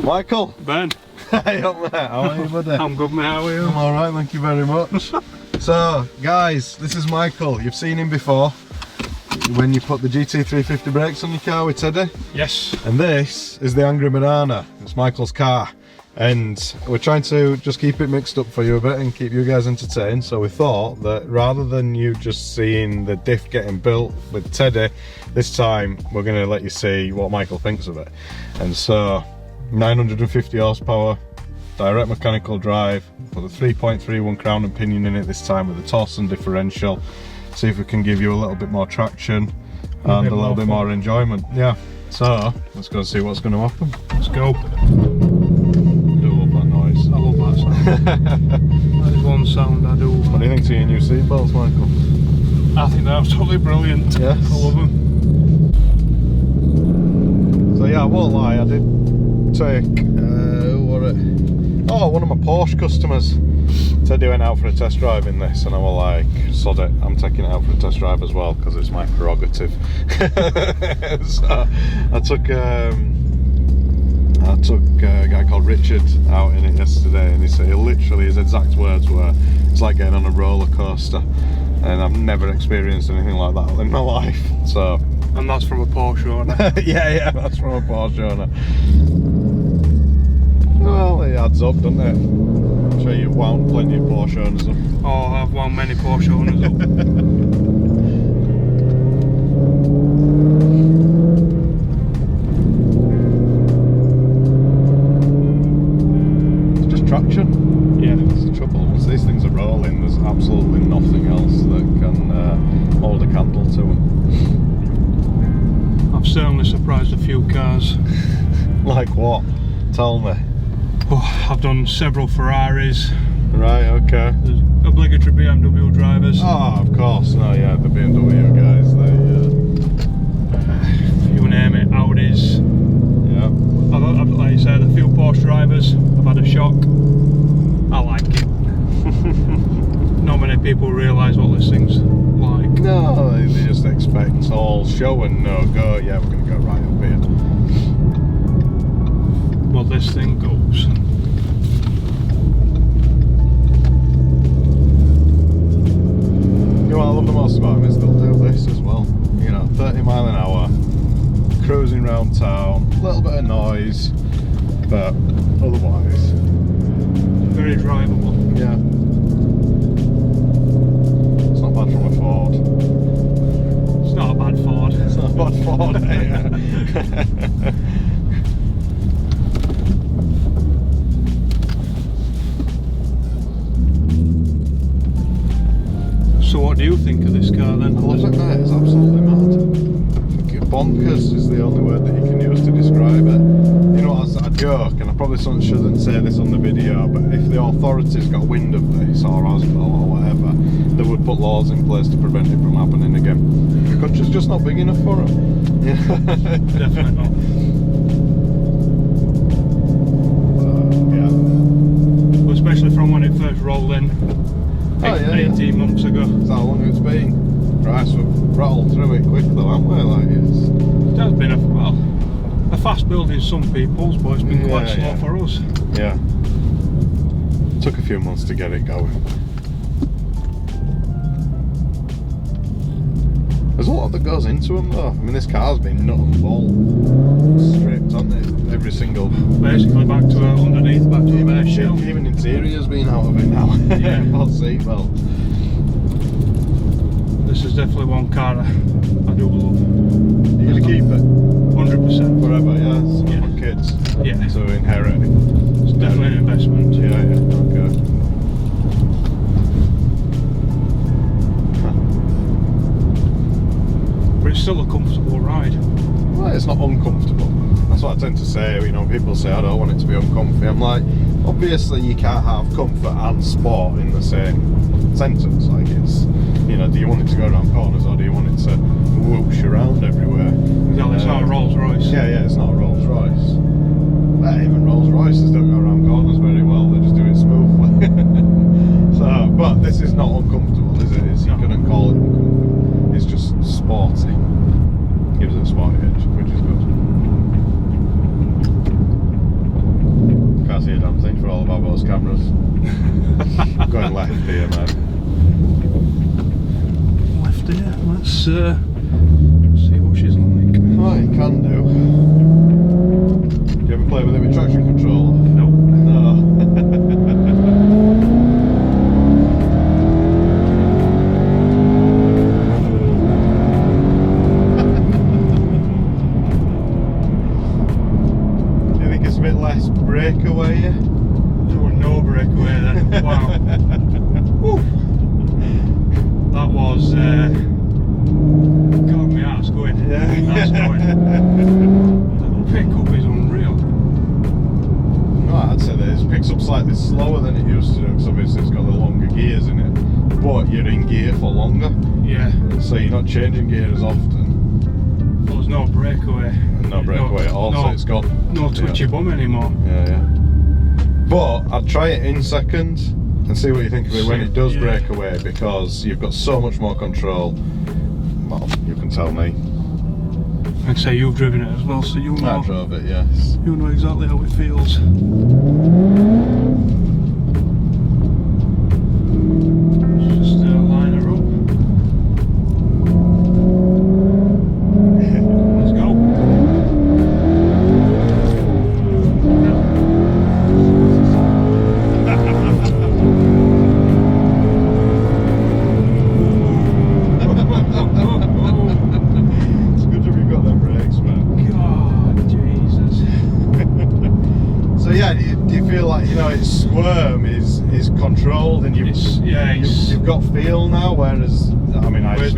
Michael. Ben. Hey up there, how are you, buddy? I'm good, mate, how are you? I'm alright, thank you very much. So, guys, this is Michael. You've seen him before when you put the GT350 brakes on your car with Teddy. Yes. And this is the Angry Banana. It's Michael's car. And we're trying to just keep it mixed up for you a bit and keep you guys entertained. So we thought that rather than you just seeing the diff getting built with Teddy, this time we're going to let you see what Michael thinks of it. And so, 950 horsepower, direct mechanical drive, with a 3.31 crown and pinion in it this time with a Torsen differential. See if we can give you a little bit more traction and a little bit more enjoyment. Yeah, so let's go and see what's going to happen. Let's go. Do love that noise. I love that sound. That is one sound I do. What do you think to your new seatbelts, Michael? I think they're absolutely brilliant. Yes. I love them. So yeah, I won't lie, I did take, who were it? Oh, one of my Porsche customers. Teddy went out for a test drive in this and I was like, sod it, I'm taking it out for a test drive as well because it's my prerogative. So I took a guy called Richard out in it yesterday, and he said, literally his exact words were, it's like getting on a roller coaster, and I've never experienced anything like that in my life. So, and that's from a Porsche owner. yeah, that's from a Porsche owner. Well, it adds up, doesn't it? I'm sure you've wound plenty of Porsche owners up. Oh, I've wound many Porsche owners up. It's just traction. Yeah. It's the trouble. Once these things are rolling, there's absolutely nothing else that can hold a candle to them. I've certainly surprised a few cars. Like what? Tell me. Oh, I've done several Ferraris. Right, okay. There's obligatory BMW drivers. Oh, of course. No, yeah, the BMW guys, they... You name it, Audis. yeah. I've, like you said, a few Porsche drivers. I've had a shock. I like it. Not many people realise what this thing's like. No, they just expect all show and no go. Yeah, we're going to go right up here. Well, this thing goes. You know what I love the most about them is they'll do this as well. You know, 30 mile an hour, cruising around town, a little bit of noise, but otherwise, Very drivable. yeah. It's not bad from a Ford. It's not a bad Ford. It's not a bad Ford, yeah. So what do you think of this car then? I love it, mate. It's absolutely mad. Fucking bonkers is the only word that you can use to describe it. You know, as a joke, and I probably shouldn't say this on the video, but if the authorities got wind of this, or ASBO or whatever, they would put laws in place to prevent it from happening again. The country's just not big enough for it. Definitely not. Yeah. But especially from when it first rolled in. 18 months ago. That's how long it's been. Christ, we've rattled through it quick though, haven't we? Like it's... It has been a fast build in some people's, but it's been quite slow for us. Yeah. Took a few months to get it going. There's a lot that goes into them though. I mean, this car's been nut and bolt stripped, hasn't it? Every single... Basically back to underneath, back to the bare shell. Even interior's been out of it now. Yeah. Not seatbelt. This is definitely one car I do love. You're going to keep it? 100%. Forever, yeah? It's Yeah. for kids. Yeah. To inherit it. It's definitely an investment. Yeah, okay. But it's still a comfortable ride. Well, it's not uncomfortable. That's what I tend to say. You know, people say I don't want it to be uncomfy. I'm like, obviously you can't have comfort and sport in the same sentence. Like it's, you know, do you want it to go around corners or do you want it to whoosh around everywhere? Exactly, it's not a Rolls Royce. Yeah, it's not a Rolls Royce. But even Rolls Royces don't go around corners very well. They just do it smoothly. So, but this is not uncomfortable, is it? You couldn't call it uncomfortable. It's just sporty. Gives it a sporty edge, which is good. see what she's like. Oh, you can do. Do you ever play with it with traction control? Nope. No. Do you think it's a bit less breakaway? There were no breakaway then. Wow. Woo. That was got me ass going. Yeah. That's going. The pickup is unreal. No, I'd say that it picks up slightly slower than it used to do, because obviously it's got the longer gears in it. But you're in gear for longer. Yeah. So you're not changing gear as often. There was no breakaway. And no breakaway at all, so it's got no twitchy bum anymore. Yeah. But I'd try it in second and see what you think of it when it does break away, because you've got so much more control. Well, you can tell me. I'd say you've driven it as well, so you know. I drove it, yes. You know exactly how it feels. Just line her up. Let's go. It's good job you've got them brakes, man. God, Jesus. So yeah, do you feel like, you know, its squirm is controlled and you've got feel now, whereas I mean, whereas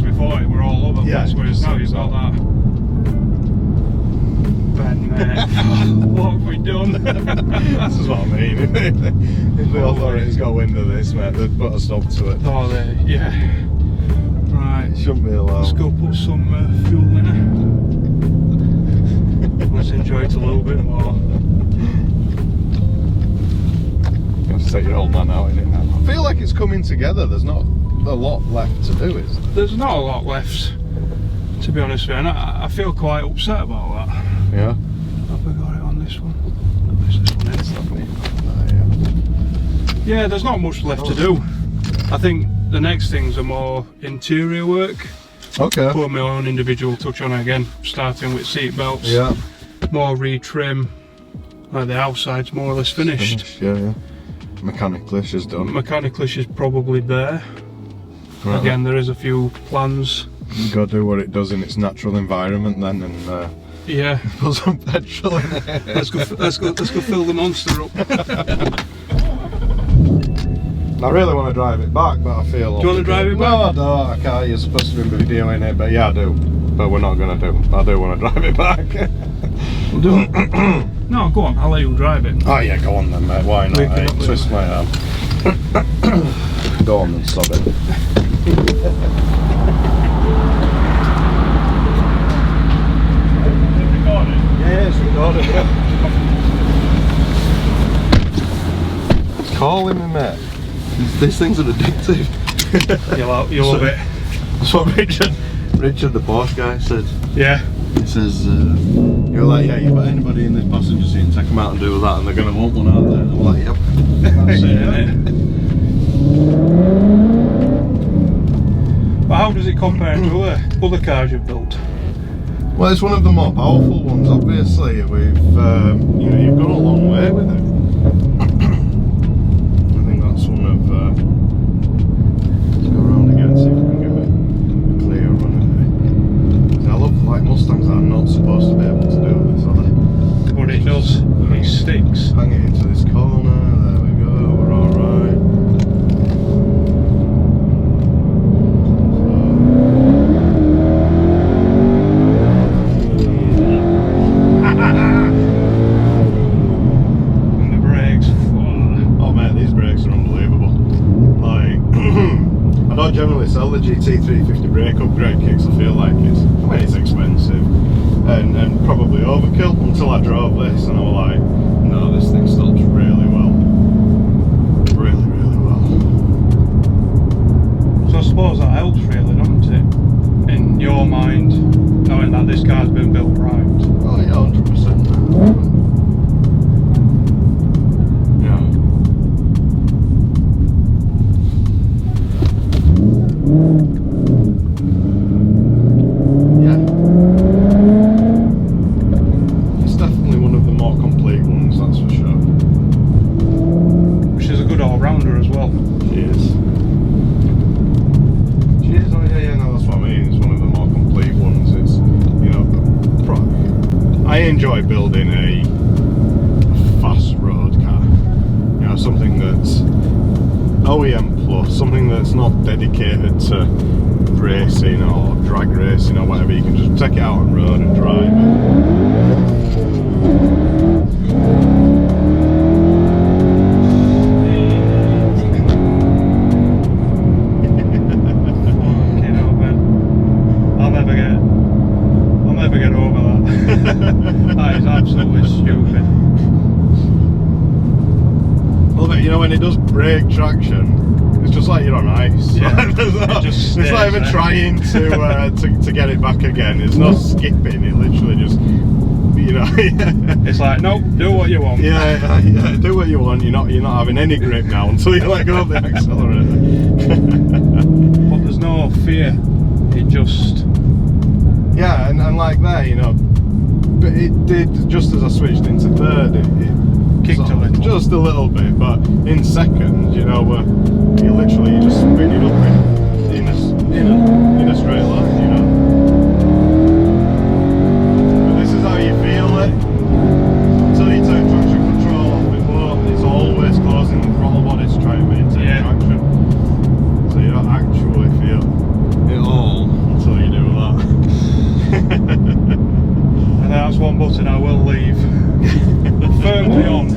before it were all over the place, whereas now you've got that. Ben, what have we done? This is what I mean. If the authorities got wind of this, mate, they'd put a stop to it. Oh, yeah. Right. It shouldn't be allowed. Let's go put some fuel in it. Let's enjoy it a little bit more. You have to take your old man out in it now. I feel like it's coming together. There's not a lot left to do, is there? There's not a lot left, to be honest with you, and I feel quite upset about that. Yeah. Have we got it on this one? No, this one is. Yeah, there's not much left to do. I think the next things are more interior work. Okay. Put my own individual touch on it again, starting with seat belts. Yeah. More retrim. Like the outside's more or less finished. Yeah. Mechanically, she's done. Mechanically, she's probably there. Right. Again, there is a few plans. You've got to do what it does in its natural environment then, and yeah, put some petrol in it. let's go fill the monster up. I really want to drive it back, but I feel. Do you want to drive it back? No, I don't. I can't. You're supposed to be videoing it, but yeah, I do. But we're not going to do. I do want to drive it back. We'll do it. No, go on. I'll let you drive it. Oh yeah, go on then, mate. Why not? Hey, twist my arm. Go on then, stop it. Yeah, it's recorded. It's calling me, mate. These things are addictive. You love it. That's what Richard the Porsche guy said. Yeah. He says, you're like, yeah, you put anybody in this passenger seat and take them out and do that and they're going to want one, aren't they? And I'm like, yep. That's it, isn't it? But how does it compare to other cars you've built? Well, it's one of the more powerful ones, obviously. We've, you know, you've gone a long way with it. I think that's one of, let's go around again, see if we can get a clear run of it. I love, like, Mustangs that are not supposed to be able to do this, are they? But it does, it sticks. Hang it into this corner, there we go, we're alright. Generally sell the GT350 brake upgrade kits. I feel like it's expensive and probably overkill until I drove this and I was like, no, this thing stops really well. Really well. So I suppose that helps really, doesn't it? In your mind, knowing that this car's been built right. Oh yeah, 100%. enjoy building a fast road car. You know, something that's OEM plus, something that's not dedicated to racing or drag racing or whatever. You can just take it out on road and drive Fucking hell, man. I'll never get over that. That is absolutely stupid. Well, but you know, when it does brake traction, it's just like you're on ice. Yeah, it's not even trying to get it back again. There's no skipping. It literally just, you know. It's like, nope, do what you want. Yeah, do what you want. You're not having any grip now until you let go of the accelerator. But there's no fear. It just. Yeah, and like there, you know, but it did just as I switched into third. It Kicked a little. just a little bit, but in second, you know, you literally just spin it up in a straight line, you know. But this is how you feel it until you turn traction control off. It's always closing the throttle body to try and maintain traction, so you don't actually feel it all until you do that. And that's one button I will leave firmly on.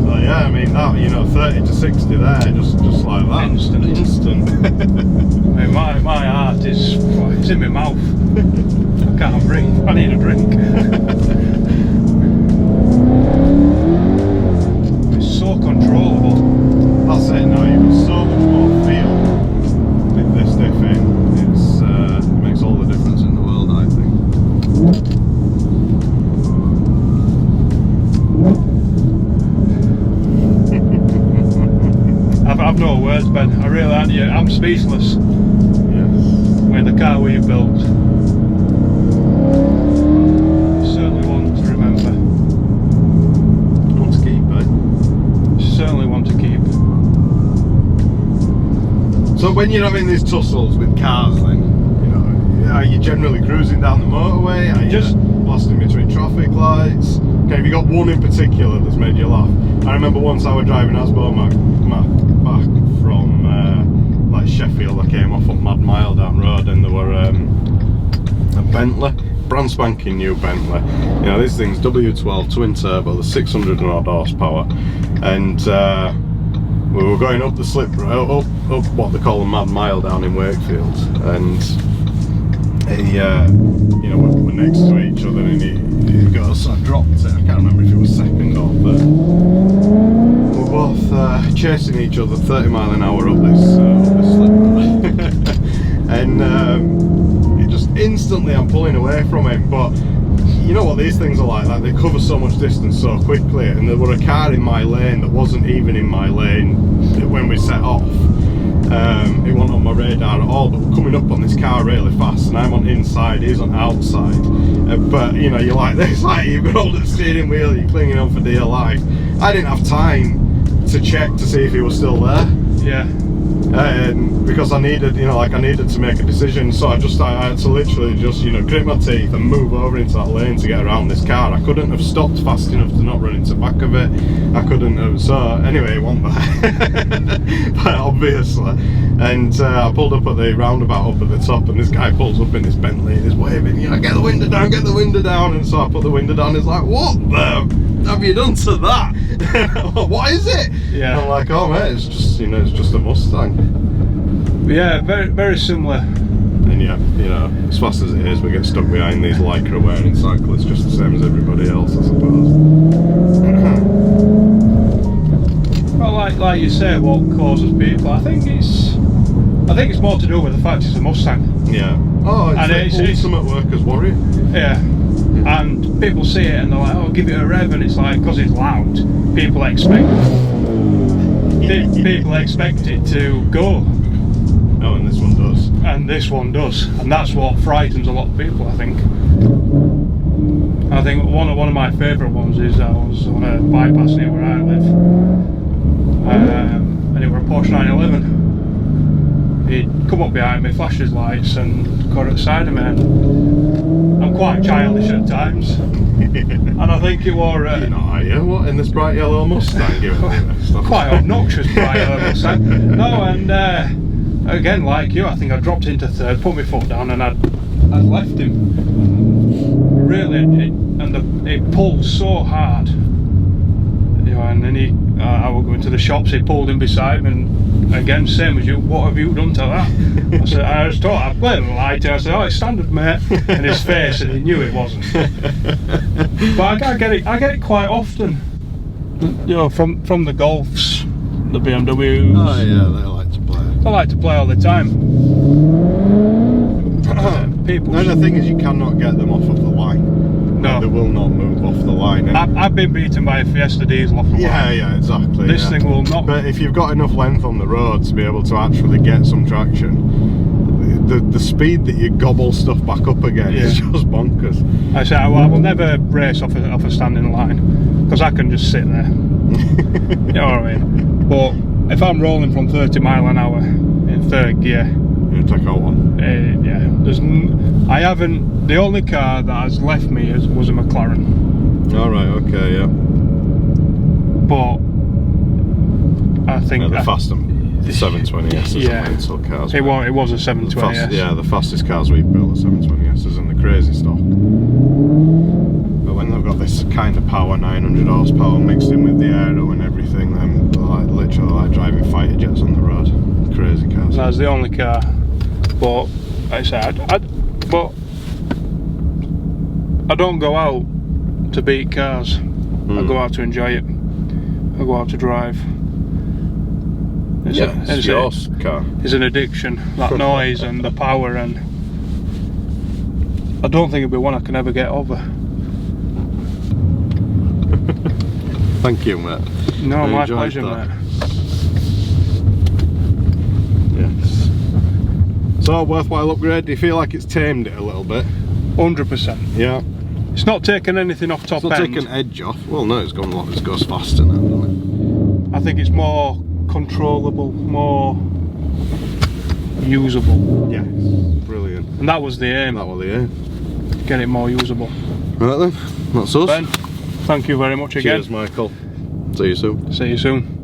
So yeah, I mean that, you know, 30 to 60 there, just like that. Instant. I mean, my heart is, it's in my mouth. I can't breathe. I need a drink. It's so controllable. That's it. Now you've got so much more feel with this diff in. It makes all the difference in the world, I think. I've no words, Ben. I really aren't. I'm speechless with the car we built. Certainly one to remember. Want to keep, eh? Certainly one to keep. So when you're having these tussles with cars, then, you know, are you generally cruising down the motorway? Are you Just blasting between traffic lights? Okay, have you got one in particular that's made you laugh? I remember once I was driving Asbo back from like Sheffield. I came off up Mad Mile down road, and there were a Bentley, brand spanking new Bentley. You know, this thing's W12 twin turbo, the 600 and odd horsepower, and we were going up the slip road, up what they call the Mad Mile down in Wakefield, and he, you know, we're next to each other, and he goes, so I dropped it. I can't remember if it was second or third. We're both chasing each other 30 mile an hour up this slip road, and it just instantly I'm pulling away from him. But you know what these things are like they cover so much distance so quickly, and there were a car in my lane that wasn't even in my lane when we set off. It wasn't on my radar at all, but we're coming up on this car really fast, and I'm on inside, he's on outside. But you know, you're like this, like you've got hold of the steering wheel, you're clinging on for dear life. I didn't have time to check to see if he was still there. yeah. Because I needed, you know, like I needed to make a decision, so I had to literally just, you know, grit my teeth and move over into that lane to get around this car. I couldn't have stopped fast enough to not run into the back of it. I couldn't have, so anyway, it wasn't there, obviously. And I pulled up at the roundabout up at the top, and this guy pulls up in his Bentley and he's waving, you know, get the window down, get the window down. And so I put the window down, he's like, what the have you done to that? What is it? Yeah. And I'm like, oh mate, it's just, you know, it's just a Mustang. Yeah, very, very similar. And yeah, you know, as fast as it is, we get stuck behind these lycra wearing cyclists just the same as everybody else, I suppose. Well, like you say, what causes people? I think it's more to do with the fact it's a Mustang. Yeah. Oh, it's the ultimate worker's warrior. Yeah. And people see it and they're like, oh, give it a rev, and it's like, because it's loud, people expect it to go. Oh, and this one does. And this one does, and that's what frightens a lot of people, I think. I think one of my favourite ones is I was on a bypass near where I live, and it was a Porsche 911. he'd come up behind me, flashed his lights and got at the side of me. And I'm quite childish at times. And I think it was... You're not, are you? What, in this bright yellow Mustang? Quite obnoxious bright yellow Mustang. No, and again, like you, I think I dropped into third, put my foot down and I'd left him. Really, it pulled so hard. You know, and then I would go into the shops, he pulled in beside me, and again, same as you, what have you done to that? I said, I just thought, I played a lighter, I said, oh, it's standard, mate. And his face, and he knew it wasn't. But I get it quite often. You know, from the Golfs, the BMWs. Oh yeah, they like to play. I like to play all the time. People. No, the thing is, you cannot get them off of the line. No, they will not move off the line. I've been beaten by a Fiesta diesel off the line. Yeah, exactly. This thing will not. But if you've got enough length on the road to be able to actually get some traction, the speed that you gobble stuff back up again is just bonkers. I say I will never race off a standing line because I can just sit there. You know what I mean? But if I'm rolling from 30 mile an hour in third gear, you take out one. Yeah, I haven't. The only car that has left me was a McLaren. All right, okay, yeah. But I think the fast 720S is mental cars. It was a 720S. Yeah, the fastest cars we've built are 720S's and the crazy stuff. But when they've got this kind of power, 900 horsepower mixed in with the aero and everything, then they're literally like driving fighter jets on the road. Crazy cars. That's the only car. But like I said, but I don't go out to beat cars. I go out to enjoy it. I go out to drive. It's your car. It's an addiction, that noise and the power, and I don't think it'll be one I can ever get over. Thank you, mate. No, my pleasure, mate. Yes. So, worthwhile upgrade. Do you feel like it's tamed it a little bit? 100%. Yeah. It's not taken anything off top end. It's not taken edge off. Well, no, it goes faster now, doesn't it? I think it's more controllable, more usable. Yeah, brilliant. And that was the aim. That was the aim. Get it more usable. Right then, that's us. Ben, thank you very much again. Cheers, Michael. See you soon. See you soon.